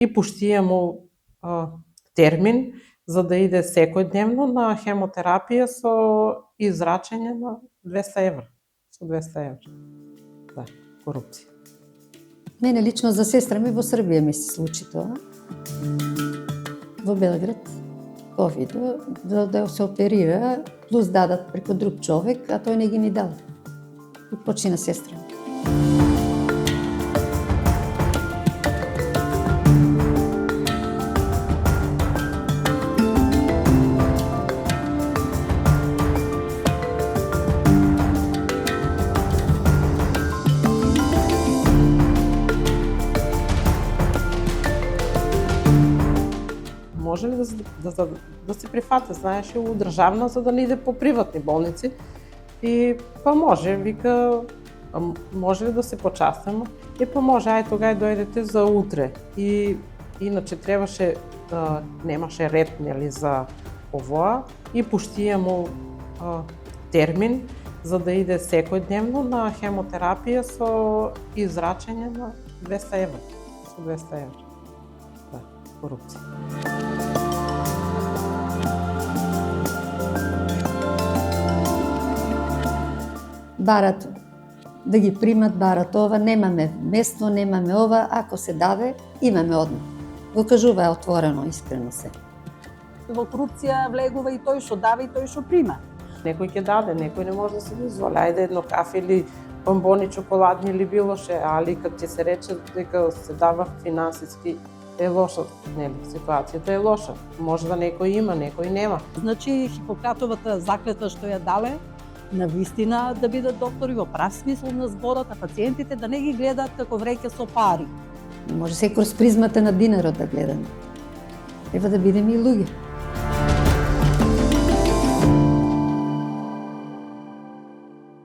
и пошти му термин за да иде секојдневно на хемотерапија со израчење на 200 евра. Со 200 евра. Да, корупција. Мене лично за сестра ми во Србија ми се случи тоа. Во Белград, ковид, да се оперира, плюс дадат преку друг човек, а тој не ги ни дал. И почина сестра ми. Може ли да се прифати, знаеш, у државна за да не иде по приватни болници? И па може, вика, може ли да се почастимо? И па може, ај тогај дојдете за утре. И иначе требаше, немаше ред, нели, за овоа и пошти му термин за да иде секојдневно на хемотерапија со израчење на 200 евра. Со 200 евра. Да, корупција. Барат да ги примат, барат ова, немаме место, немаме ова, ако се даде, имаме одмah. Го кажува отворено, искрено се. Во корупција влегува и тој што дава и тој што прима. Некој ќе даде, некој не може да се дозволи. Ајде едно кафе или бомбони чоколадни или било ше, али кога ќе се рече дека се дава финансиски е лоша, нели, ситуацијата е лоша. Може да некој има, некој нема. Значи Хипократовата заклетва што ја дале, на вистина да бидат доктори во прав смисол на зборот, а пациентите да не ги гледаат како вреќе со пари. Може се кроз призмата на динарот да гледаме. Треба да бидеме и луѓе.